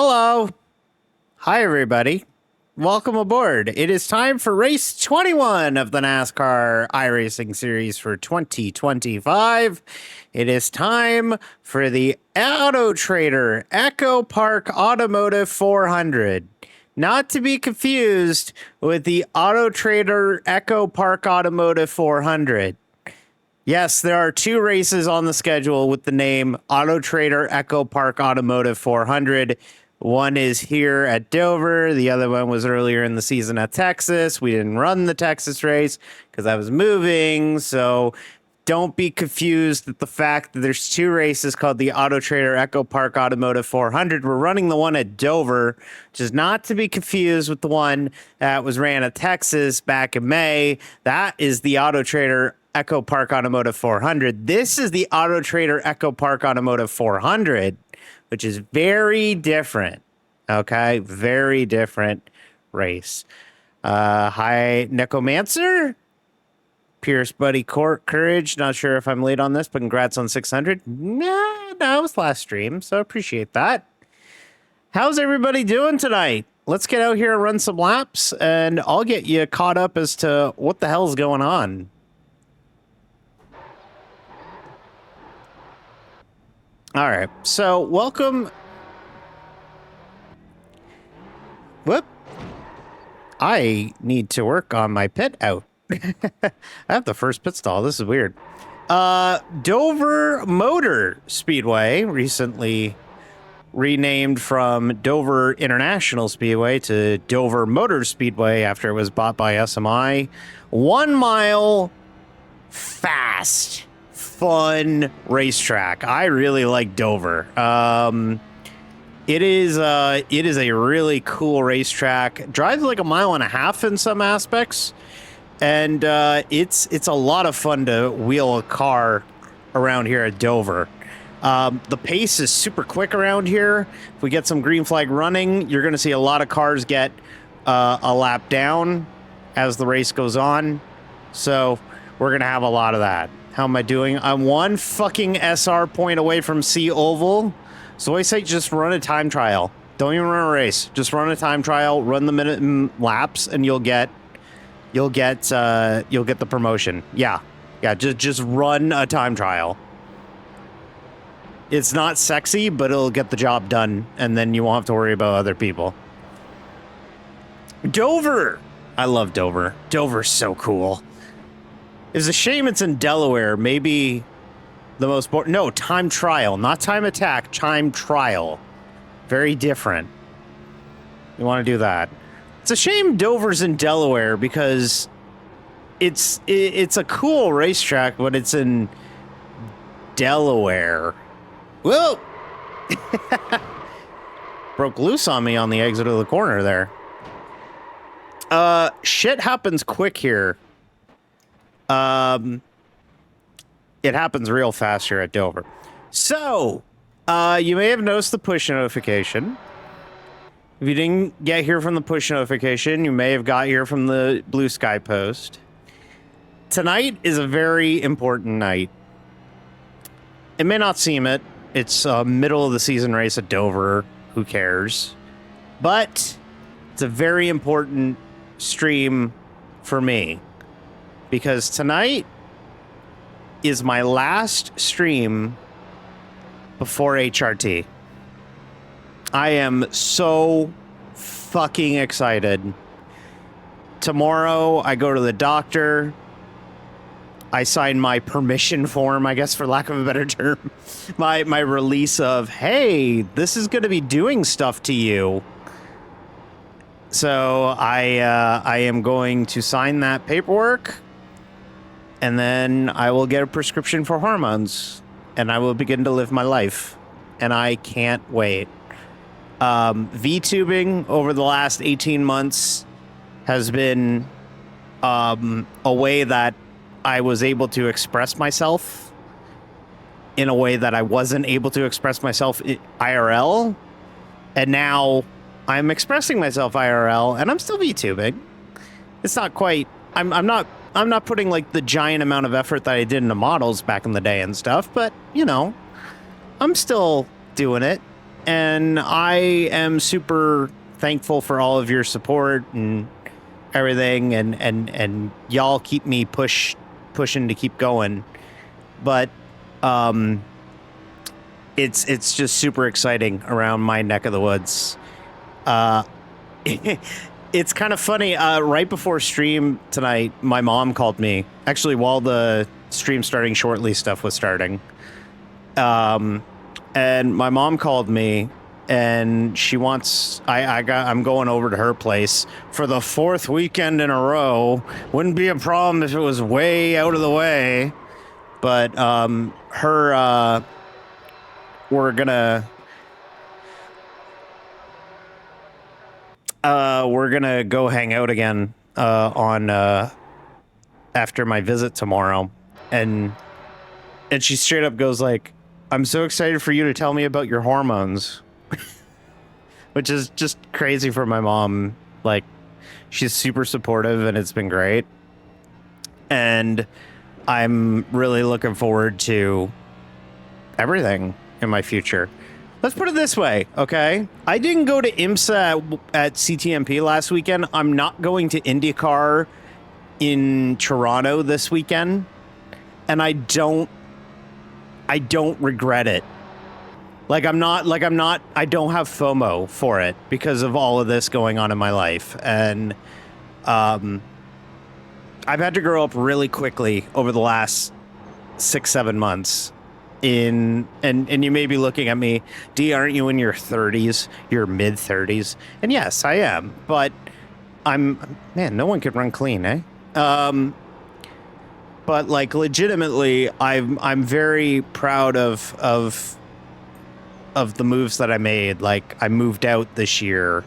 Hello. Hi, everybody. Welcome aboard. It is time for race 21 of the NASCAR iRacing series for 2025. It is time for the Autotrader EchoPark Automotive 400. Not to be confused with the Autotrader EchoPark Automotive 400. Yes, there are two races on the schedule with the name Autotrader EchoPark Automotive 400. One is here at Dover. The other one was earlier in the season at Texas. We didn't run the Texas race because I was moving. So don't be confused with the fact that there's two races called the Autotrader EchoPark Automotive 400. We're running the one at Dover, which is not to be confused with the one that was ran at Texas back in May. That is the Autotrader EchoPark Automotive 400. This is the Autotrader EchoPark Automotive 400, which is very different. Okay, very different race. Hi, Necromancer. Pierce Buddy Courage. Not sure if I'm late on this, but congrats on 600. No, it was last stream, so appreciate that. How's everybody doing tonight? Let's get out here and run some laps, and I'll get you caught up as to what the hell's going on. All right, so welcome. Whoop. I need to work on my pit out. I have the first pit stall. This is weird. Dover Motor Speedway, recently renamed from Dover International Speedway to Dover Motor Speedway after it was bought by SMI. 1 mile fast, fun racetrack. I really like Dover. It is a really cool racetrack. Drives like 1.5 miles in some aspects, and it's a lot of fun to wheel a car around here at Dover. The pace is super quick around here. If we get some green flag running, you're going to see a lot of cars get a lap down as the race goes on. So we're going to have a lot of that. How am I doing? I'm 1 fucking SR point away from C Oval. So I say just run a time trial. Don't even run a race. Just run a time trial, run the minute and laps, and you'll get the promotion. Yeah. Just run a time trial. It's not sexy, but it'll get the job done, and then you won't have to worry about other people. Dover. I love Dover. Dover's so cool. It's a shame it's in Delaware. Maybe the most... No, time trial. Not time attack. Time trial. Very different. You want to do that. It's a shame Dover's in Delaware because it's a cool racetrack, but it's in Delaware. Whoa! Broke loose on me on the exit of the corner there. Shit happens quick here. It happens real fast here at Dover. So, you may have noticed the push notification. If you didn't get here from the push notification, you may have got here from the Blue Sky post. Tonight is a very important night. It may not seem it. It's a middle of the season race at Dover. Who cares? But it's a very important stream for me. Because tonight is my last stream before HRT. I am so fucking excited. Tomorrow, I go to the doctor. I sign my permission form, I guess, for lack of a better term. My release of, hey, this is going to be doing stuff to you. So I am going to sign that paperwork. And then I will get a prescription for hormones, and I will begin to live my life. And I can't wait. VTubing over the last 18 months has been a way that I was able to express myself in a way that I wasn't able to express myself IRL. And now I'm expressing myself IRL, and I'm still VTubing. It's not quite... I'm not putting like the giant amount of effort that I did into models back in the day and stuff, but you know, I'm still doing it. and I am super thankful for all of your support and everything, and y'all keep me pushing to keep going. But it's just super exciting around my neck of the woods. It's kind of funny. Right before stream tonight, my mom called me. Actually, while the stream starting shortly stuff was starting. And my mom called me, and she wants. I'm going over to her place for the 4th weekend in a row. Wouldn't be a problem if it was way out of the way, but we're gonna go hang out again on after my visit tomorrow, and she straight up goes like, "I'm so excited for you to tell me about your hormones," which is just crazy for my mom. Like, she's super supportive, and it's been great, and I'm really looking forward to everything in my future. Let's put it this way, okay? I didn't go to IMSA at CTMP last weekend. I'm not going to IndyCar in Toronto this weekend, and I don't regret it. I don't have FOMO for it because of all of this going on in my life. And I've had to grow up really quickly over the last 6-7 months. And you may be looking at me, D, aren't you in your 30s, your mid 30s? And yes, I am, but man, no one could run clean, eh? But like, legitimately, I'm very proud of the moves that I made. Like, I moved out this year.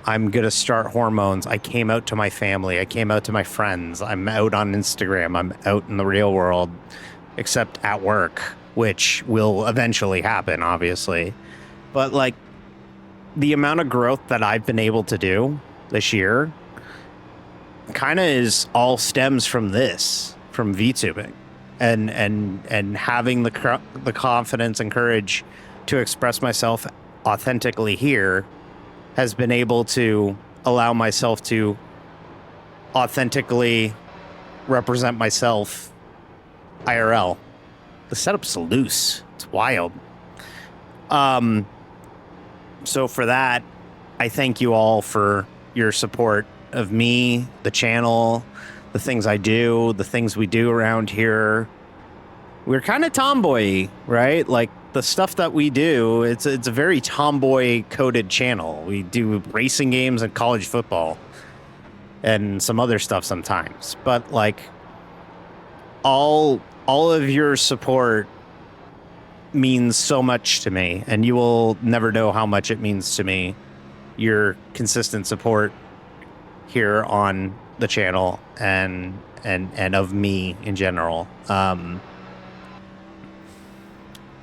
I'm gonna start hormones. I came out to my family. I came out to my friends. I'm out on Instagram. I'm out in the real world, except at work, which will eventually happen, obviously. But like, the amount of growth that I've been able to do this year kind of is all stems from VTubing, and having the confidence and courage to express myself authentically here has been able to allow myself to authentically represent myself IRL. The setup's loose. It's wild. So for that, I thank you all for your support of me, the channel, the things I do, the things we do around here. We're kind of tomboy, right? Like, the stuff that we do, it's a very tomboy coded channel. We do racing games and college football and some other stuff sometimes. But like, all of your support means so much to me, and you will never know how much it means to me. Your consistent support here on the channel and of me in general.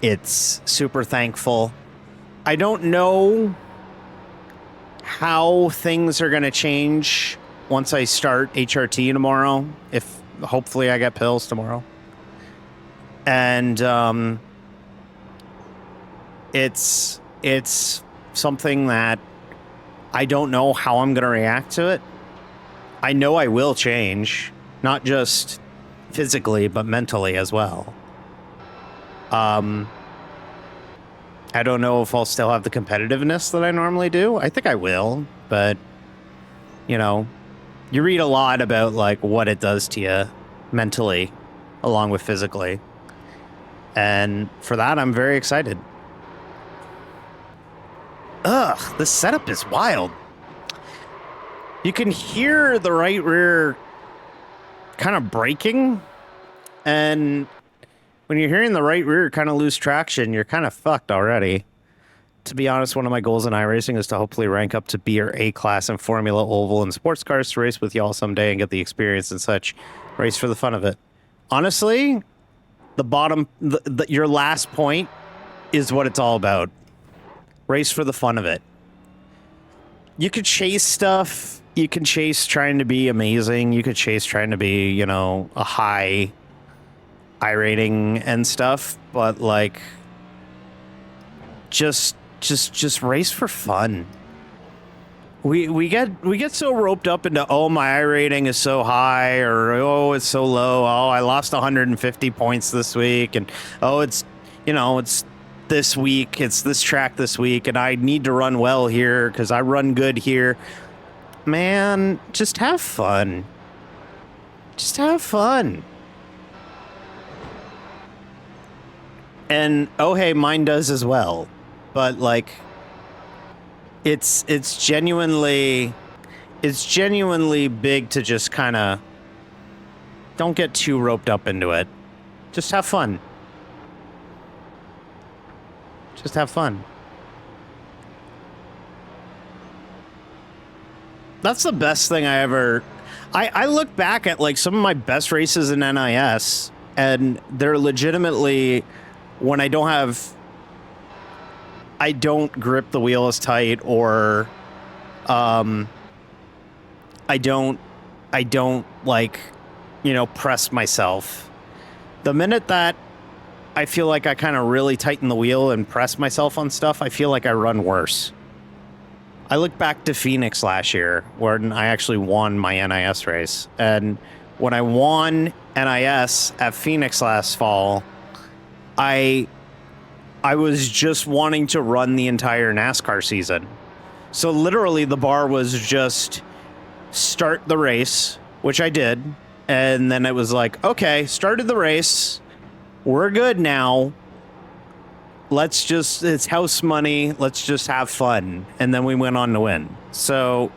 It's super thankful. I don't know how things are going to change once I start HRT tomorrow, if hopefully I get pills tomorrow. And it's something that I don't know how I'm going to react to it. I know I will change, not just physically, but mentally as well. I don't know if I'll still have the competitiveness that I normally do. I think I will, but you know, you read a lot about like what it does to you mentally along with physically. And for that, I'm very excited. Ugh, this setup is wild. You can hear the right rear kind of braking, and when you're hearing the right rear kind of lose traction, you're kind of fucked already. To be honest, one of my goals in iRacing is to hopefully rank up to B or A class in Formula, Oval, and sports cars to race with y'all someday and get the experience and such. Race for the fun of it. Honestly, your last point is what it's all about. Race for the fun of it. You could chase stuff. You can chase trying to be amazing. You could chase trying to be, you know, a high I rating and stuff. But like, just just race for fun. We get so roped up into, oh, my I rating is so high, or oh, it's so low. Oh, I lost 150 points this week, and oh, it's it's this week, it's this track this week, and I need to run well here because I run good here. Man, just have fun. Just have fun. And oh, hey, mine does as well. But like, it's genuinely big to just kind of don't get too roped up into it. Just have fun. Just have fun. That's the best thing I ever... I look back at like some of my best races in NIS, and they're legitimately when I don't grip the wheel as tight, or I don't like, press myself. The minute that I feel like I kind of really tighten the wheel and press myself on stuff, I feel like I run worse. I look back to Phoenix last year, when I actually won my NIS race. And when I won NIS at Phoenix last fall, I was just wanting to run the entire NASCAR season. So literally the bar was just start the race, which I did. And then it was like, okay, started the race. We're good now. It's house money. Let's just have fun. And then we went on to win. So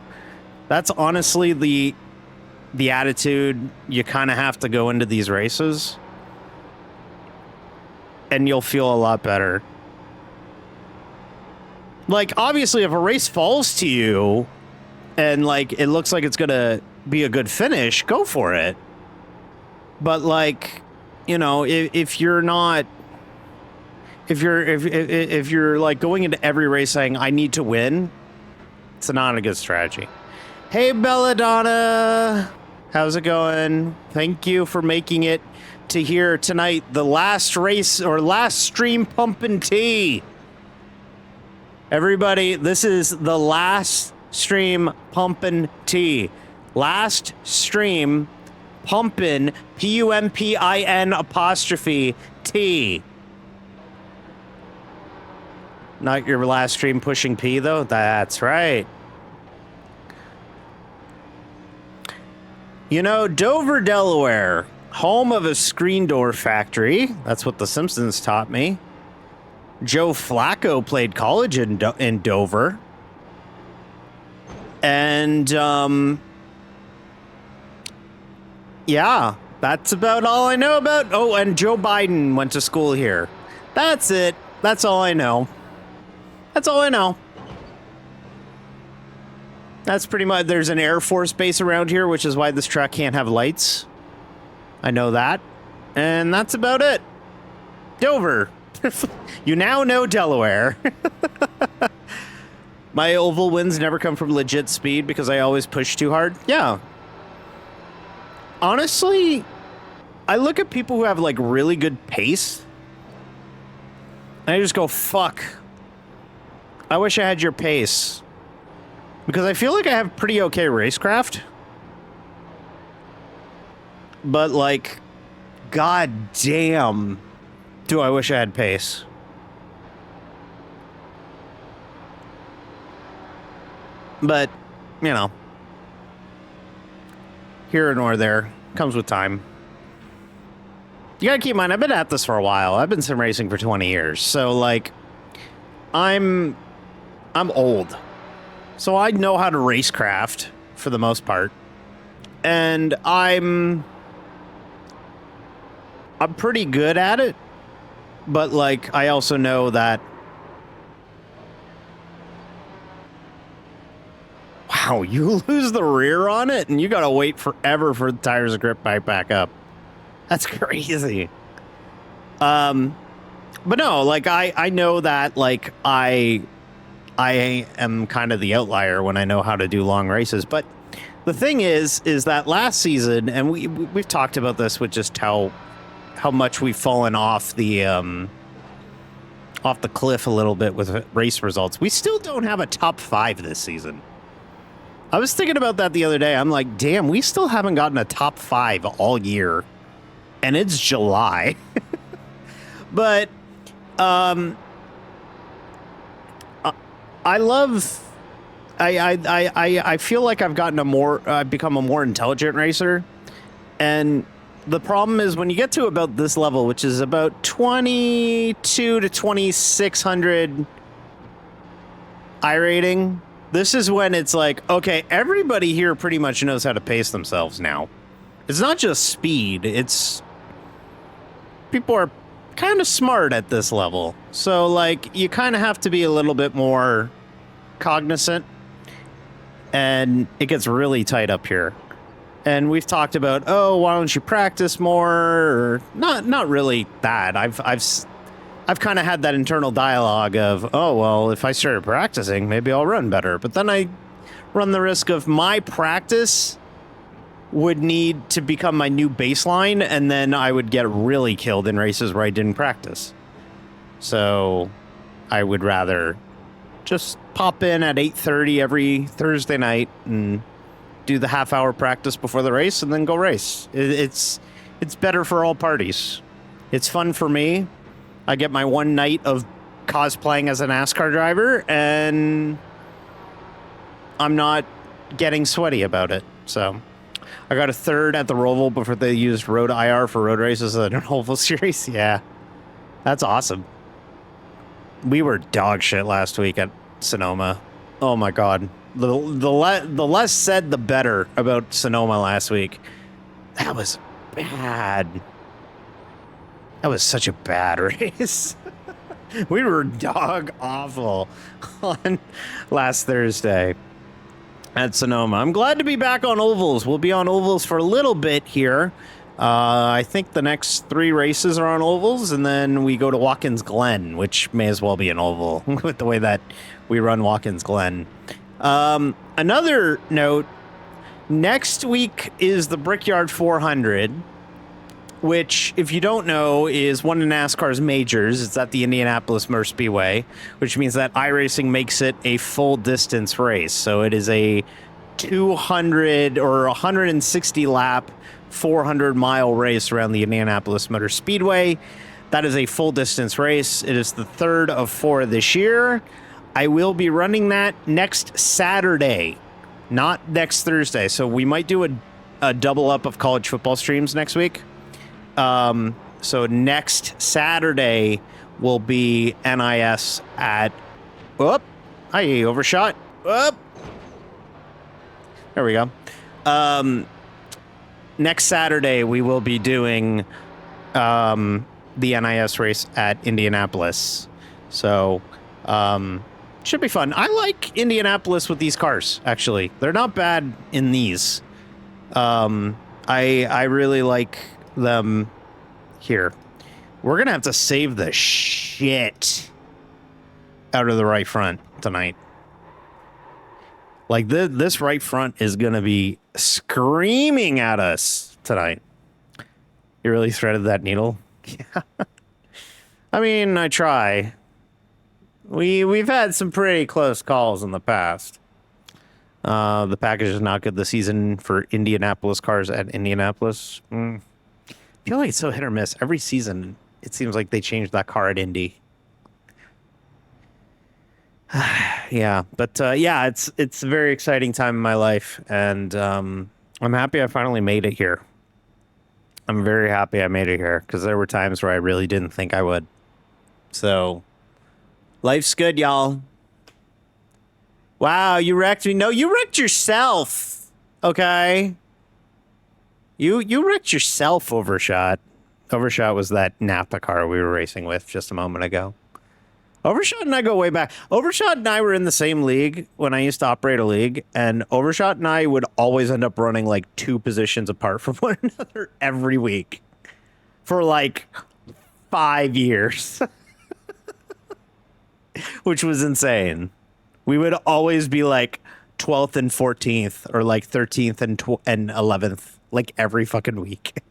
that's honestly the attitude you kind of have to go into these races. And you'll feel a lot better. Like, obviously, if a race falls to you and like it looks like it's going to be a good finish, go for it. But like, if you're not... If you're like going into every race saying, I need to win, it's not a good strategy. Hey, Belladonna. How's it going? Thank you for making it to here tonight. The last race or last stream pumping tea. Everybody, this is the last stream pumping tea. Last stream pumping, PUMPIN apostrophe T. Not your last stream pushing P, though? That's right. Dover, Delaware, home of a screen door factory. That's what The Simpsons taught me. Joe Flacco played college in Dover. And, yeah, that's about all I know about. Oh, and Joe Biden went to school here. That's it. That's all I know. That's all I know. That's pretty much... There's an Air Force base around here, which is why this truck can't have lights. I know that. And that's about it. Dover. You now know Delaware. My oval wins never come from legit speed because I always push too hard. Yeah. Honestly, I look at people who have like really good pace, and I just go, fuck. I wish I had your pace. Because I feel like I have pretty okay racecraft. But, like, god damn, do I wish I had pace. But, here nor there. Comes with time. You gotta keep in mind, I've been at this for a while. I've been sim racing for 20 years. So, like, I'm old. So I know how to racecraft for the most part. And I'm pretty good at it. But like, I also know that... Wow, you lose the rear on it and you gotta wait forever for the tires to grip back up. That's crazy. But no, like I know that like I am kind of the outlier when I know how to do long races. But the thing is that last season, and we've talked about this with just how much we've fallen off the off the cliff a little bit with race results. We still don't have a top 5 this season. I was thinking about that the other day. I'm like, damn, we still haven't gotten a top 5 all year. And it's July. But I feel like I've become a more intelligent racer. And the problem is when you get to about this level, which is about 22 to 2600 iRating, this is when it's like, okay, everybody here pretty much knows how to pace themselves now. It's not just speed, it's people are kind of smart at this level. So like you kind of have to be a little bit more cognizant, and it gets really tight up here. And we've talked about, oh, why don't you practice more? Or not really that. I've kind of had that internal dialogue of, oh, well, if I started practicing, maybe I'll run better. But then I run the risk of my practice would need to become my new baseline, and then I would get really killed in races where I didn't practice. So I would rather just pop in at 8:30 every Thursday night and do the half-hour practice before the race and then go race. It's better for all parties. It's fun for me. I get my one night of cosplaying as a NASCAR driver, and I'm not getting sweaty about it. So I got a third at the Roval before they used Road IR for road races in an oval series. Yeah, that's awesome. We were dog shit last week at Sonoma. Oh my God. The less said, the better about Sonoma last week. That was bad. That was such a bad race. We were dog awful on last Thursday at Sonoma. I'm glad to be back on ovals. We'll be on ovals for a little bit here. I think the next 3 races are on ovals, and then we go to Watkins Glen, which may as well be an oval with the way that we run Watkins Glen. Another note, next week is the Brickyard 400, which, if you don't know, is one of NASCAR's majors. It's at the Indianapolis Motor Speedway, which means that iRacing makes it a full distance race. So it is a 200 or 160 lap, 400 mile race around the Indianapolis Motor Speedway. That is a full distance race. It is the 3rd of 4 this year. I will be running that next Saturday, not next Thursday. So we might do a double up of college football streams next week. So next Saturday will be NIS at, whoop, I overshot. Whoop. There we go. Next Saturday, we will be doing the NIS race at Indianapolis. So should be fun. I like Indianapolis with these cars, actually. They're not bad in these. I really like them here. We're going to have to save the shit out of the right front tonight. Like, this right front is going to be screaming at us tonight. You really threaded that needle? Yeah. I mean, I try. We've had some pretty close calls in the past. The package is not good this season for Indianapolis cars at Indianapolis. I feel like it's so hit or miss. Every season, it seems like they change that car at Indy. Yeah, but yeah, it's a very exciting time in my life, and I'm happy I finally made it here. I'm very happy I made it here, because there were times where I really didn't think I would. So, life's good, y'all. Wow, you wrecked me. No, you wrecked yourself. Okay. You wrecked yourself, Overshot. Overshot was that Napa car we were racing with just a moment ago. Overshot and I go way back. Overshot and I were in the same league when I used to operate a league, and Overshot and I would always end up running like 2 positions apart from one another every week for like 5 years, which was insane. We would always be like 12th and 14th or like 13th and 11th, like every fucking week.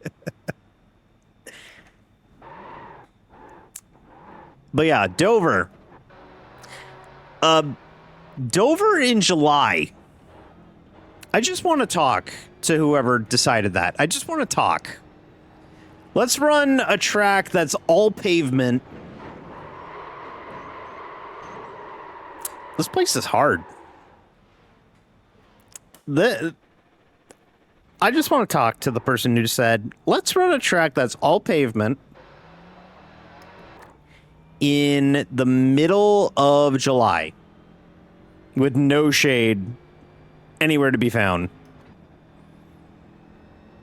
But yeah, Dover. Dover in July. I just want to talk to whoever decided that. I just want to talk. Let's run a track that's all pavement. This place is hard. I just want to talk to the person who said, let's run a track that's all pavement in the middle of July with no shade anywhere to be found.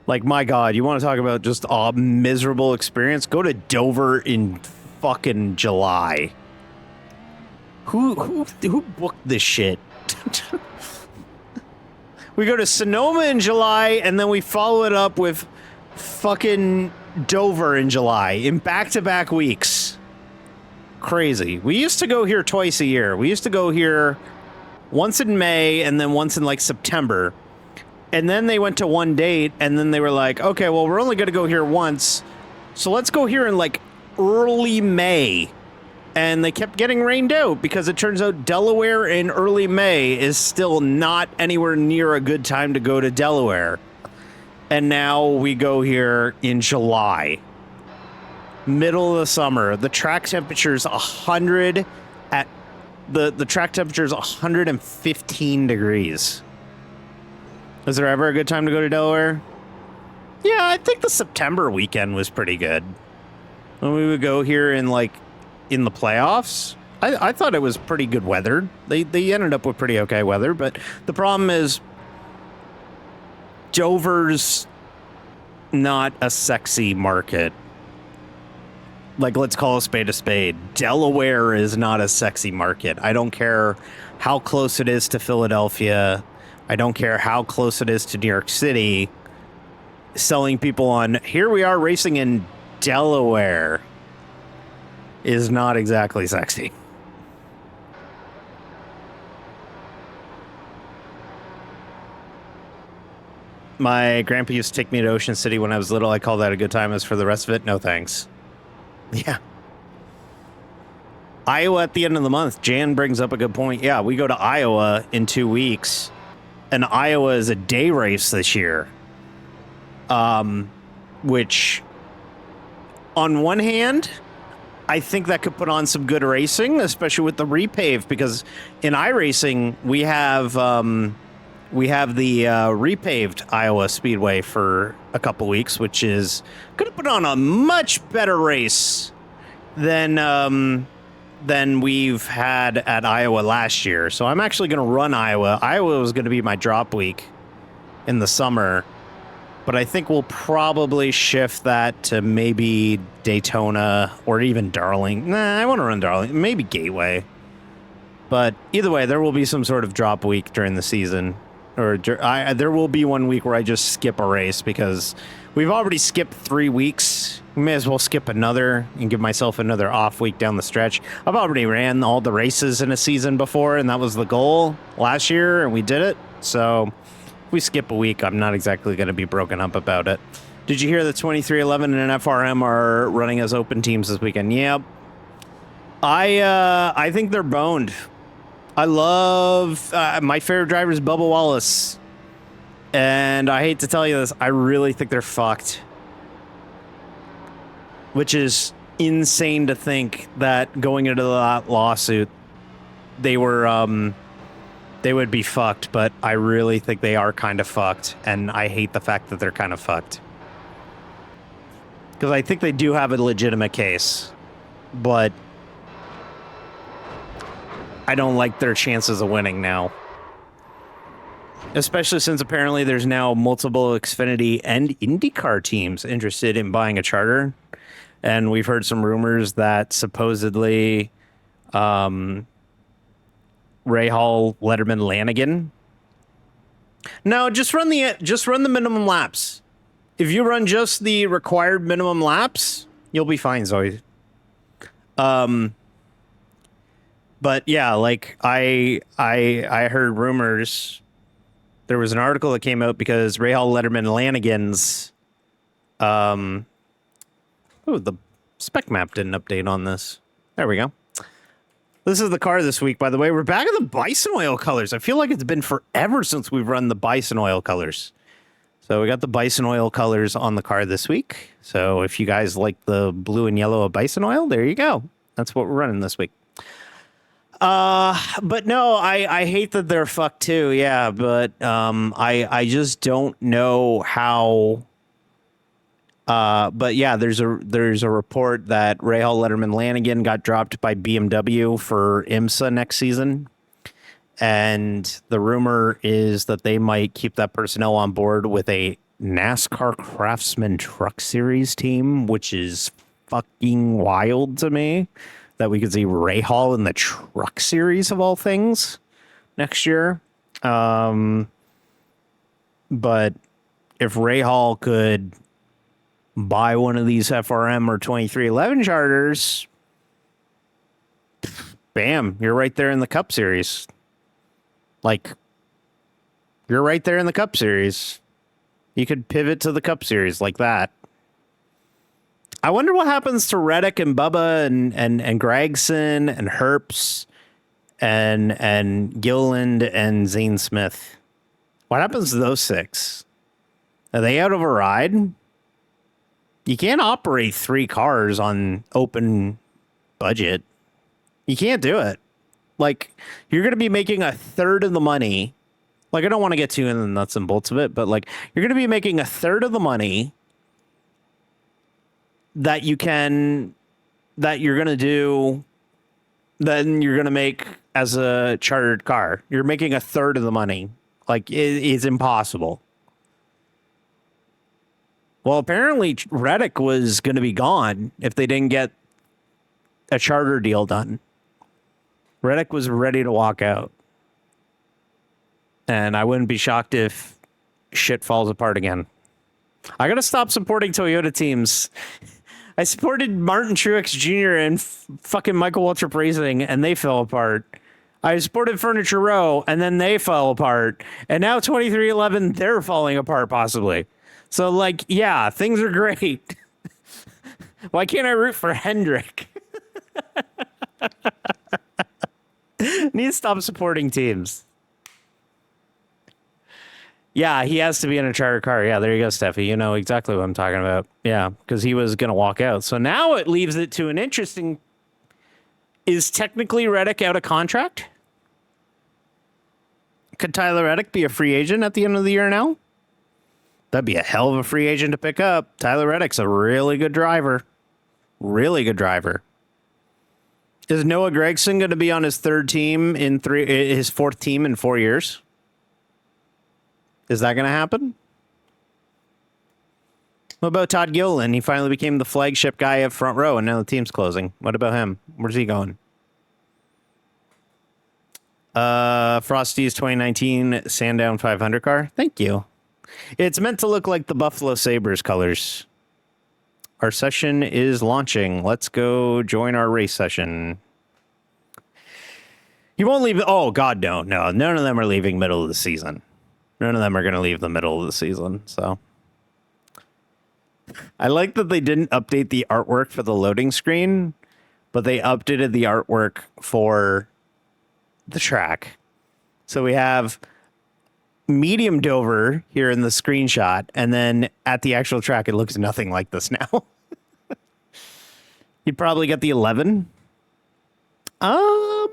Like, my God, you want to talk about just a miserable experience? Go to Dover in fucking July. Who booked this shit? We go to Sonoma in July, and then we follow it up with fucking Dover in July in back-to-back weeks. Crazy. We used to go here twice a year. We used to go here once in May and then once in like September. And then they went to one date, and then they were like, okay, well, we're only going to go here once, so let's go here in like early May. And they kept getting rained out because it turns out Delaware in early May is still not anywhere near a good time to go to Delaware. And now we go here in July. Middle of the summer. The track temperature's 100 at the track temperature's 115 degrees. Is there ever a good time to go to Delaware? Yeah, I think the September weekend was pretty good. When we would go here in like in the playoffs, I thought it was pretty good weather. They ended up with pretty okay weather, but the problem is Dover's not a sexy market. Like, let's call a spade a spade. Delaware is not a sexy market. I don't care how close it is to Philadelphia. I don't care how close it is to New York City. Selling people on, here we are racing in Delaware, is not exactly sexy. My grandpa used to take me to Ocean City when I was little. I call that a good time. As for the rest of it, no thanks. Yeah. Iowa at the end of the month. Jan brings up a good point. Yeah, we go to Iowa in 2 weeks. And Iowa is a day race this year. Which, on one hand, I think that could put on some good racing, especially with the repave, because in iRacing we have the repaved Iowa Speedway for a couple weeks, which is going to put on a much better race than we've had at Iowa last year. So I'm actually going to run Iowa. Iowa was going to be my drop week in the summer, but I think we'll probably shift that to maybe Daytona or even Darling. Nah, I want to run Darling. Maybe Gateway. But either way, there will be some sort of drop week during the season. Or there will be 1 week where I just skip a race because we've already skipped 3 weeks. We may as well skip another and give myself another off week down the stretch. I've already ran all the races in a season before, and that was the goal last year, and we did it. So if we skip a week, I'm not exactly going to be broken up about it. Did you hear that 2311 and an FRM are running as open teams this weekend? Yep. I think they're boned. I love my favorite driver is Bubba Wallace, and I hate to tell you this, I really think they're fucked. Which is insane to think that going into that lawsuit, they would be fucked, but I really think they are kind of fucked, and I hate the fact that they're kind of fucked. Because I think they do have a legitimate case, but I don't like their chances of winning now. Especially since apparently there's now multiple Xfinity and IndyCar teams interested in buying a charter. And we've heard some rumors that supposedly Ray Hall, Letterman, Lanigan. No, just run the minimum laps. If you run just the required minimum laps, you'll be fine, Zoe. But yeah, like I heard rumors. There was an article that came out because Ray Hall, Letterman, Lanigan's. The spec map didn't update on this. There we go. This is the car this week, by the way. We're back in the Bison Oil colors. I feel like it's been forever since we've run the Bison Oil colors. So we got the Bison Oil colors on the car this week. So if you guys like the blue and yellow of Bison Oil, there you go. That's what we're running this week. But no, I hate that they're fucked too. Yeah, but I just don't know how. But yeah, there's a report that Rahal Letterman Lanigan got dropped by BMW for IMSA next season. And the rumor is that they might keep that personnel on board with a NASCAR Craftsman Truck Series team, which is fucking wild to me that we could see Rahal in the Truck Series of all things next year. But if Rahal could buy one of these FRM or 2311 charters, bam, you're right there in the Cup Series. Like, you're right there in the Cup Series. You could pivot to the Cup Series like that. I wonder what happens to Reddick and Bubba and Gregson and Herps and Gilliland and Zane Smith. What happens to those six? Are they out of a ride? You can't operate 3 cars on open budget. You can't do it. Like, you're going to be making a third of the money. Like, I don't want to get too in the nuts and bolts of it, but like, you're going to be making a third of the money that you're going to do, then you're going to make as a chartered car. You're making a third of the money. Like, it's impossible. Well, apparently Reddick was going to be gone if they didn't get a charter deal done. Reddick was ready to walk out. And I wouldn't be shocked if shit falls apart again. I got to stop supporting Toyota teams. I supported Martin Truex Jr. and fucking Michael Waltrip Racing, and they fell apart. I supported Furniture Row, and then they fell apart. And now 2311, they're falling apart possibly. So, like, yeah, things are great. Why can't I root for Hendrick? Need to stop supporting teams. Yeah, he has to be in a charter car. Yeah, there you go, Steffi. You know exactly what I'm talking about. Yeah, because he was going to walk out. So now it leaves it to an interesting... Is technically Reddick out of contract? Could Tyler Reddick be a free agent at the end of the year now? That'd be a hell of a free agent to pick up. Tyler Reddick's a really good driver. Really good driver. Is Noah Gragson going to be on his fourth team in 4 years? Is that going to happen? What about Todd Gilliland? He finally became the flagship guy at front row, and now the team's closing. What about him? Where's he going? Frosty's 2019 Sandown 500 car. Thank you. It's meant to look like the Buffalo Sabres colors. Our session is launching. Let's go join our race session. You won't leave. Oh, God, no. No, none of them are leaving middle of the season. None of them are going to leave the middle of the season. So I like that they didn't update the artwork for the loading screen, but they updated the artwork for the track. So we have medium Dover here in the screenshot, and then at the actual track, it looks nothing like this now. You'd probably get the 11. I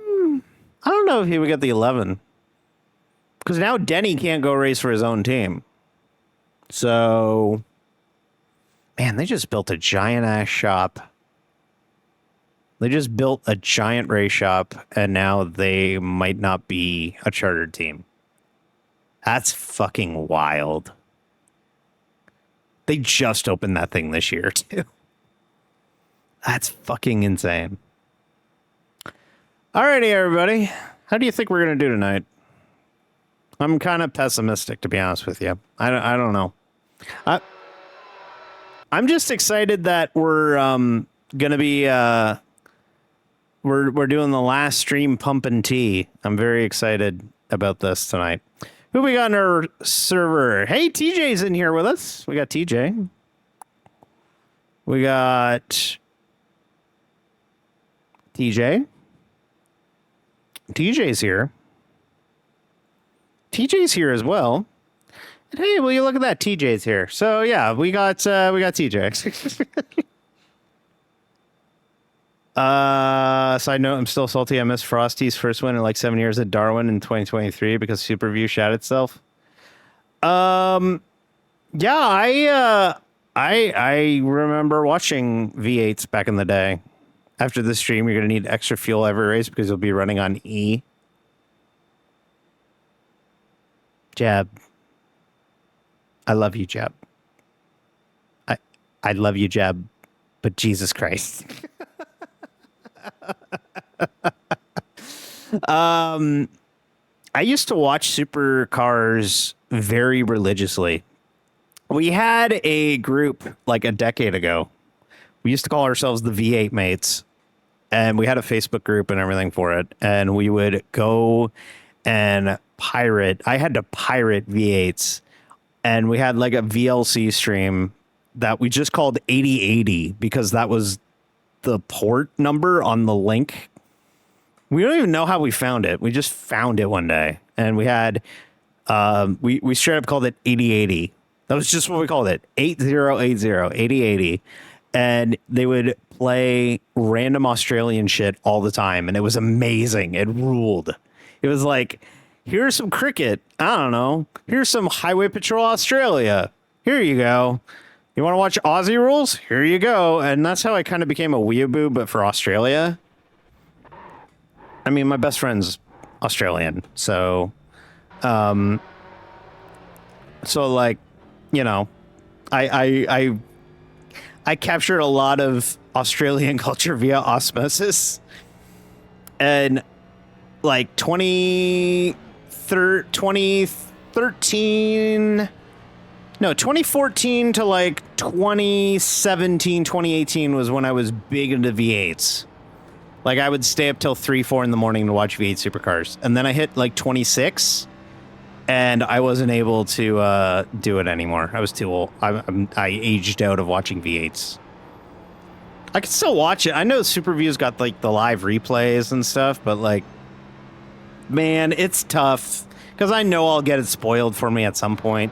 don't know if he would get the 11. Because now Denny can't go race for his own team. So, man, they just built a giant-ass shop. They just built a giant race shop, and now they might not be a chartered team. That's fucking wild. They just opened that thing this year, too. That's fucking insane. Alrighty, everybody. How do you think we're going to do tonight? I'm kind of pessimistic, to be honest with you. I don't know. I'm just excited that we're going to be... We're doing the last stream pump and tea. I'm very excited about this tonight. Who we got in our server? Hey, TJ's in here with us. We got TJ. We got TJ. TJ's here. TJ's here as well. And hey, will you look at that? TJ's here. So yeah, we got TJ. Side note, I'm still salty. I missed Frosty's first win in like 7 years at Darwin in 2023 because Superview shot itself. Yeah, I remember watching V8s back in the day. After the stream, you're gonna need extra fuel every race because you'll be running on E. Jab. I love you, Jab. I love you, Jab, but Jesus Christ. I used to watch supercars very religiously. We had a group like a decade ago. We used to call ourselves the V8 mates, and we had a Facebook group and everything for it. And we would go and pirate. I had to pirate V8s, and we had like a VLC stream that we just called 8080 because that was the port number on the link. We don't even know how we found it. We just found it one day, and we had we straight up called it 8080. That was just what we called it, 8080, 8080. And they would play random Australian shit all the time, and it was amazing. It ruled. It was like, here's some cricket. I don't know. Here's some Highway Patrol Australia. Here you go. You want to watch Aussie rules? Here you go. And that's how I kind of became a weeaboo, but for Australia. I mean, my best friend's Australian, so like, you know, I captured a lot of Australian culture via osmosis, and like 2014 to like 2017, 2018 was when I was big into V8s. Like, I would stay up till 3, 4 in the morning to watch V8 supercars. And then I hit like 26, and I wasn't able to do it anymore. I was too old. I aged out of watching V8s. I can still watch it. I know Superview's got like the live replays and stuff, but like, man, it's tough because I know I'll get it spoiled for me at some point.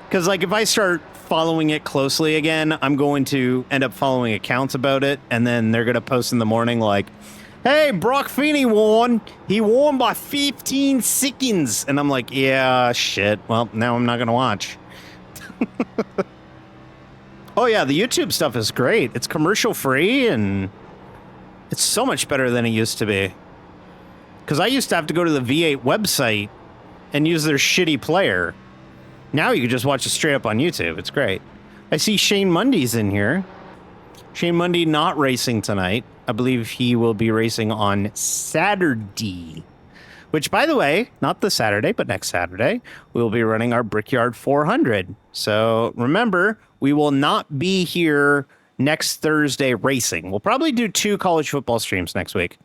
Because like, if I start following it closely again, I'm going to end up following accounts about it, and then they're going to post in the morning like, hey, Brock Feeney won. He won by 15 seconds. And I'm like, yeah, shit. Well, now I'm not going to watch. Oh, yeah, the YouTube stuff is great. It's commercial free, and it's so much better than it used to be. Because I used to have to go to the V8 website and use their shitty player. Now you can just watch it straight up on YouTube. It's great. I see Shane Mundy's in here. Shane Mundy not racing tonight. I believe he will be racing on Saturday. Which, by the way, not this Saturday, but next Saturday, we'll be running our Brickyard 400. So remember, we will not be here next Thursday racing. We'll probably do 2 college football streams next week.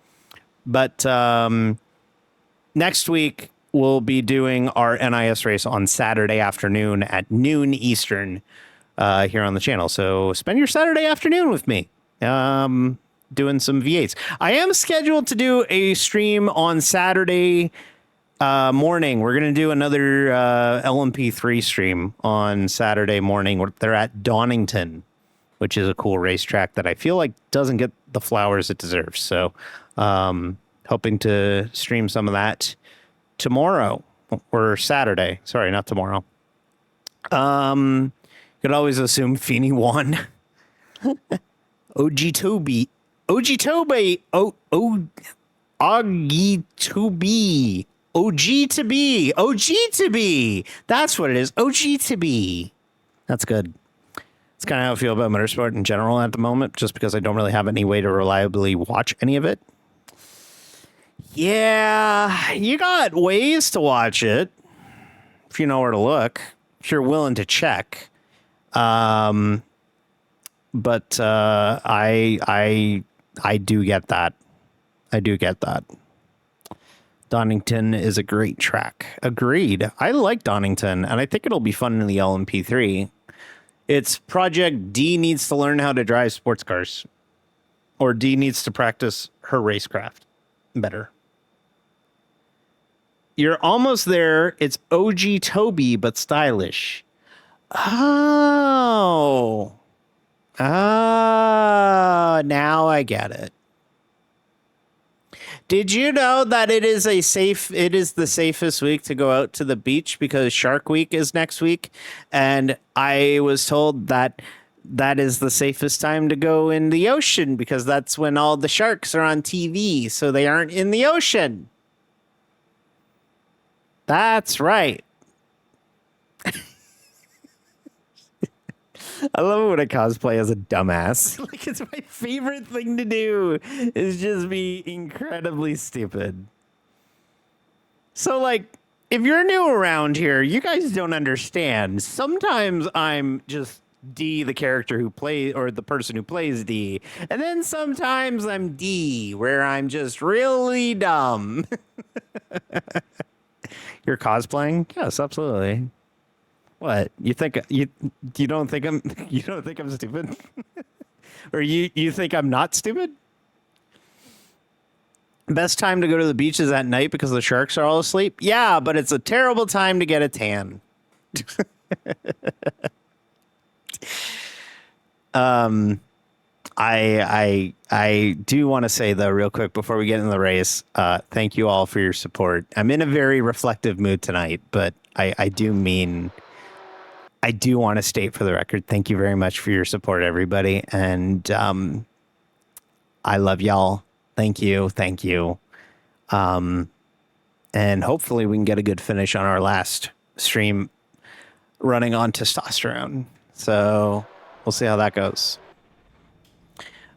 But next week, we'll be doing our NIS race on Saturday afternoon at noon Eastern here on the channel. So spend your Saturday afternoon with me doing some V8s. I am scheduled to do a stream on Saturday morning. We're going to do another LMP3 stream on Saturday morning. They're at Donington, which is a cool racetrack that I feel like doesn't get the flowers it deserves. So hoping to stream some of that tomorrow or Saturday. Sorry, not tomorrow. Could always assume Feeney won. OG Toby. Augie to be. OG to be. OG to be. That's what it is. OG to be. That's good. It's kind of how I feel about motorsport in general at the moment, just because I don't really have any way to reliably watch any of it. Yeah, you got ways to watch it if you know where to look, if you're willing to check. But I do get that. I do get that. Donington is a great track. Agreed. I like Donington, and I think it'll be fun in the LMP3. It's Project D needs to learn how to drive sports cars. Or D needs to practice her racecraft better. You're almost there. It's OG Toby, but stylish. Oh. Ah, now I get it. Did you know that it is the safest week to go out to the beach because Shark Week is next week? And I was told that that is the safest time to go in the ocean because that's when all the sharks are on TV, so they aren't in the ocean. That's right. I love it when I cosplay as a dumbass. Like, it's my favorite thing to do is just be incredibly stupid. So, like, if you're new around here, you guys don't understand. Sometimes I'm just D, the character who plays, or the person who plays D. And then sometimes I'm D, where I'm just really dumb. You're cosplaying? Yes, absolutely. What? You think you don't think I'm stupid? Or you think I'm not stupid? Best time to go to the beach is at night because the sharks are all asleep. Yeah, but it's a terrible time to get a tan. I do want to say though, real quick before we get in the race, thank you all for your support. I'm in a very reflective mood tonight, but I do want to state for the record, thank you very much for your support, everybody. And I love y'all. Thank you. Thank you. And hopefully we can get a good finish on our last stream running on testosterone. So we'll see how that goes.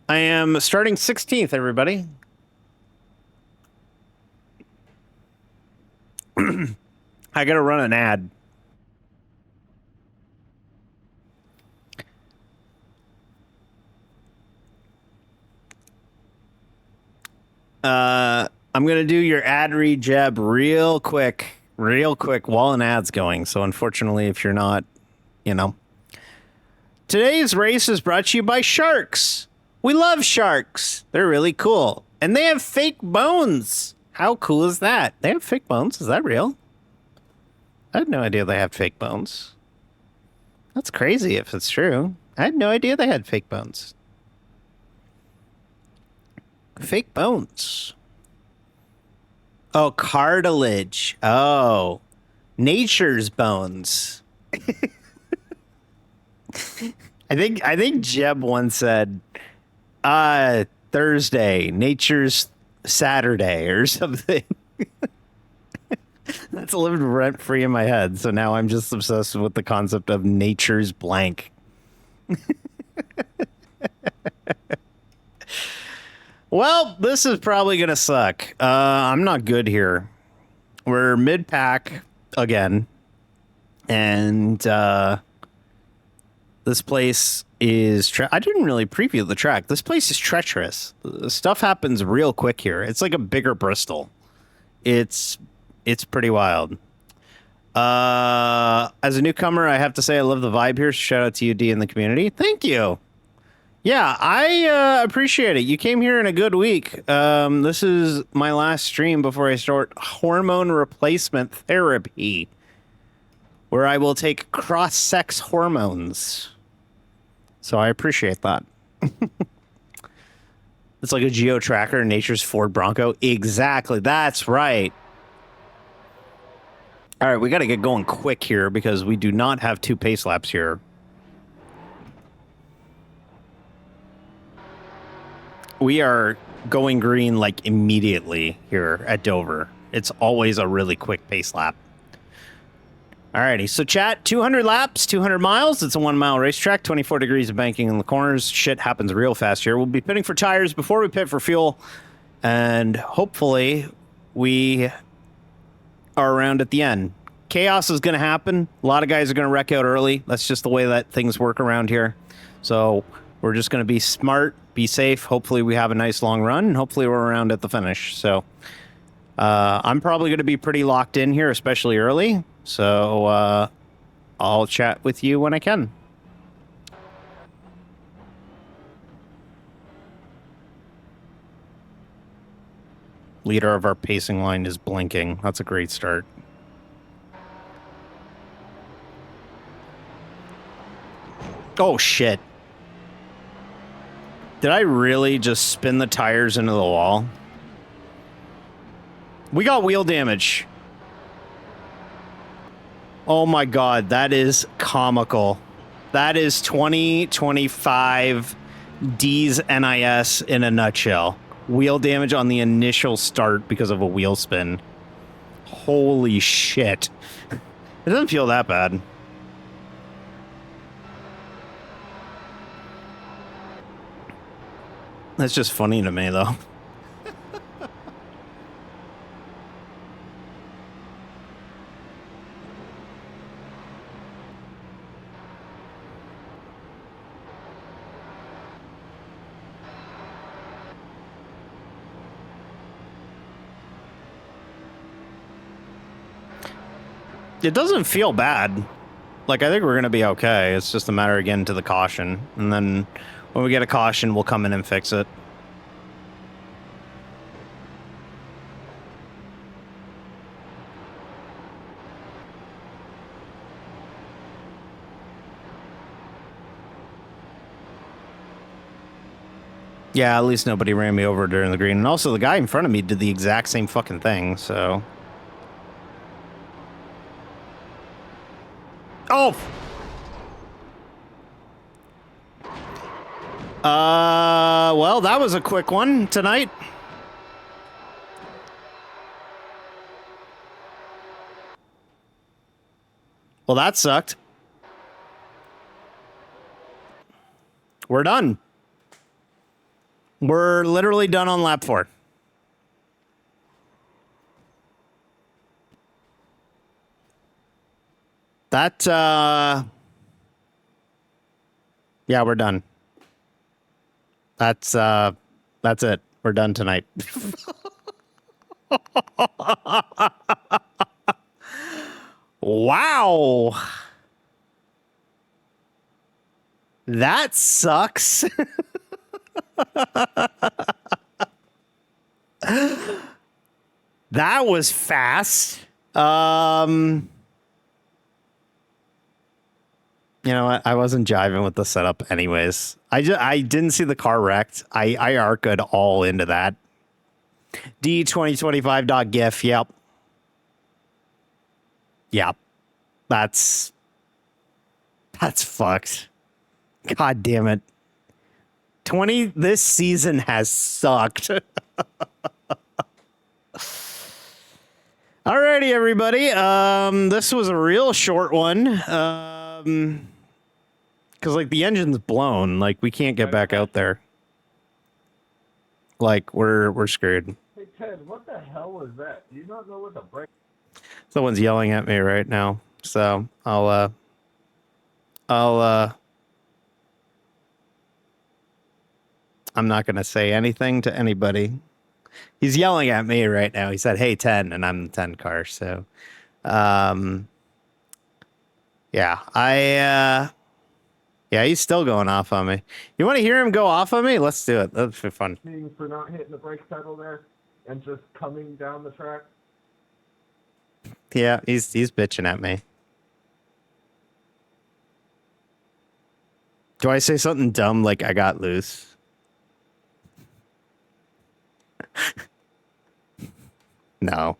I am starting 16th, everybody. I got to run an ad. I'm going to do your ad read, Jeb, real quick while an ad's going. So unfortunately, if you're not, Today's race is brought to you by sharks. We love sharks. They're really cool. And they have fake bones. How cool is that? They have fake bones? Is that real? I had no idea they have fake bones. That's crazy if it's true. I had no idea they had fake bones. Fake bones. Oh, cartilage. Oh, nature's bones. I think Jeb once said, Thursday, nature's Saturday or something. That's lived rent free in my head. So now I'm just obsessed with the concept of nature's blank. Well, this is probably going to suck. I'm not good here. We're mid-pack again. And this place is... I didn't really preview the track. This place is treacherous. Stuff happens real quick here. It's like a bigger Bristol. It's pretty wild. As a newcomer, I have to say I love the vibe here. Shout out to you, D, in the community. Thank you. Yeah, I appreciate it. You came here in a good week. This is my last stream before I start hormone replacement therapy, where I will take cross-sex hormones. So I appreciate that. It's like a geo tracker, nature's Ford Bronco. Exactly. That's right. All right, we got to get going quick here because we do not have 2 pace laps here. We are going green like immediately here at Dover. It's always a really quick pace lap. Alrighty, so chat, 200 laps, 200 miles. It's a 1 mile racetrack, 24 degrees of banking in the corners. Shit happens real fast here. We'll be pitting for tires before we pit for fuel. And hopefully we are around at the end. Chaos is going to happen. A lot of guys are going to wreck out early. That's just the way that things work around here. So we're just going to be smart, be safe. Hopefully we have a nice long run, and hopefully we're around at the finish. So I'm probably going to be pretty locked in here, especially early. So I'll chat with you when I can. Leader of our pacing line is blinking. That's a great start. Oh, shit. Did I really just spin the tires into the wall? We got wheel damage. Oh my god, that is comical. That is 2025 D's NIS in a nutshell. Wheel damage on the initial start because of a wheel spin. Holy shit. It doesn't feel that bad. That's just funny to me, though. It doesn't feel bad. Like, I think we're going to be okay. It's just a matter of getting to the caution. And then when we get a caution, we'll come in and fix it. Yeah, at least nobody ran me over during the green. And also, the guy in front of me did the exact same fucking thing, so... Oh! Well, that was a quick one tonight. Well, that sucked. We're done. We're literally done on lap 4. That, yeah, we're done. That's it. We're done tonight. Wow. That sucks. That was fast. You know what? I wasn't jiving with the setup anyways. I didn't see the car wrecked. I ARCA'd all into that. D2025.gif. Yep. Yep. That's fucked. God damn it. This season has sucked. Alrighty, everybody. This was a real short one. Because, like, the engine's blown. Like, we can't get back out there. Like, we're screwed. Hey, Ted, what the hell was that? Do you not know what the brake... Someone's yelling at me right now. So, I'm not going to say anything to anybody. He's yelling at me right now. He said, hey, 10, and I'm the 10 car. So, yeah, yeah, he's still going off on me. You want to hear him go off on me? Let's do it. That'll be fun. For not hitting the brake pedal there and just coming down the track? Yeah, he's bitching at me. Do I say something dumb like I got loose? No.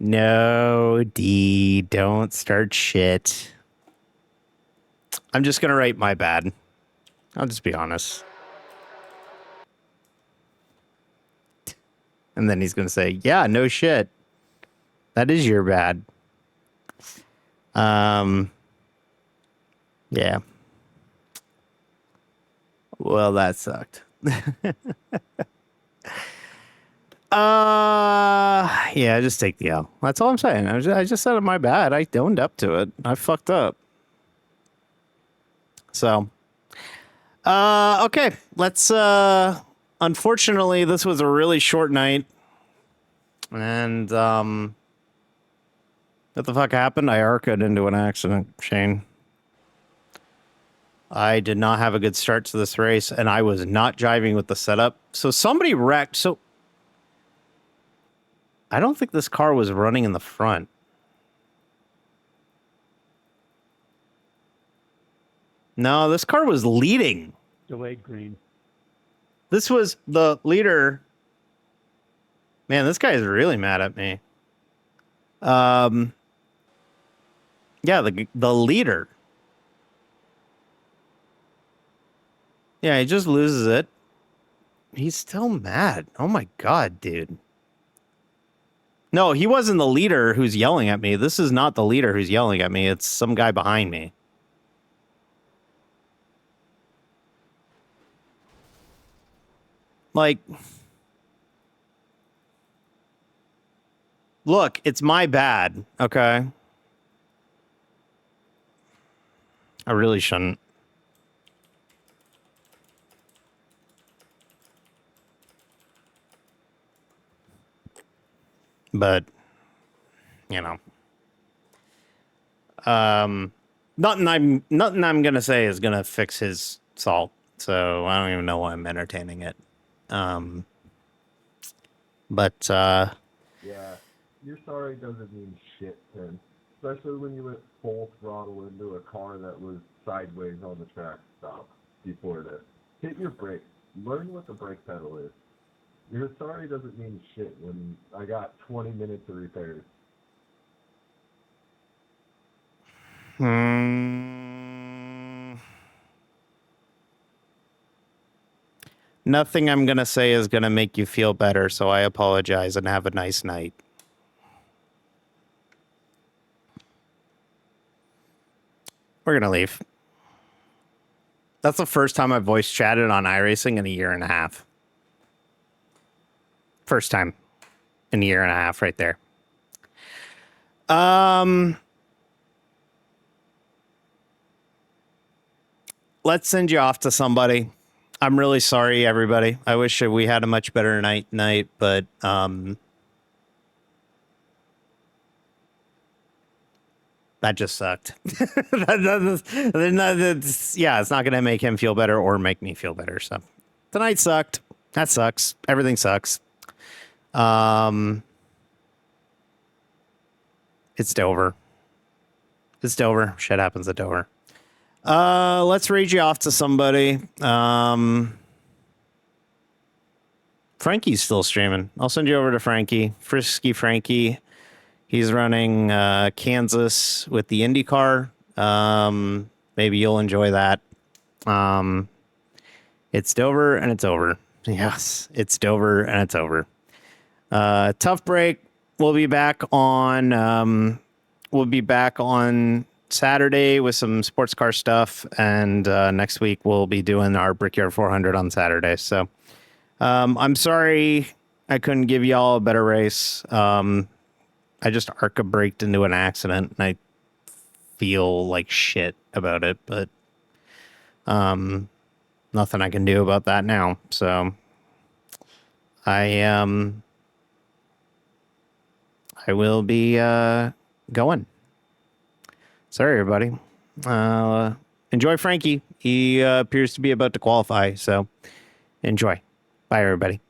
No, D, don't start shit. I'm just going to write my bad. I'll just be honest. And then he's going to say, yeah, no shit. That is your bad. Yeah. Well, that sucked. Yeah, just take the L. That's all I'm saying. I just said my bad. I owned up to it. I fucked up. So, okay, let's, unfortunately, this was a really short night. And, what the fuck happened? I ARCA'd into an accident, Shane. I did not have a good start to this race, and I was not jiving with the setup. So somebody wrecked. So I don't think this car was running in the front. No, this car was leading. Delayed green. This was the leader. Man, this guy is really mad at me. Yeah, the leader. Yeah, he just loses it. He's still mad. Oh my god, dude. No, he wasn't the leader who's yelling at me. This is not the leader who's yelling at me. It's some guy behind me. Like, look, it's my bad, okay? I really shouldn't. But, you know. Nothing I'm gonna say is gonna fix his salt, so I don't even know why I'm entertaining it. But Yeah, you're sorry doesn't mean shit, Tim. Especially when you went full throttle into a car that was sideways on the track stop before this. Hit your brakes. Learn what the brake pedal is. You're sorry doesn't mean shit when I got 20 minutes of repairs. Nothing I'm gonna say is gonna make you feel better, so I apologize and have a nice night. We're gonna leave. That's the first time I've voice chatted on iRacing in a year and a half. First time in a year and a half right there. Let's send you off to somebody. I'm really sorry, everybody. I wish we had a much better night, but that just sucked. Yeah, it's not going to make him feel better or make me feel better. So tonight sucked. That sucks. Everything sucks. It's Dover. It's Dover. Shit happens at Dover. Let's read you off to somebody. Frankie's still streaming. I'll send you over to Frankie. Frisky Frankie. He's running Kansas with the IndyCar. Maybe you'll enjoy that. It's Dover and it's over. Yes, it's Dover and it's over. Tough break. We'll be back on Saturday with some sports car stuff, and next week we'll be doing our Brickyard 400 on Saturday. So I'm sorry I couldn't give y'all a better race. I just ARCA braked into an accident, and I feel like shit about it, but nothing I can do about that now. So I will be going. Sorry, everybody. Enjoy Frankie. He appears to be about to qualify, so enjoy. Bye, everybody.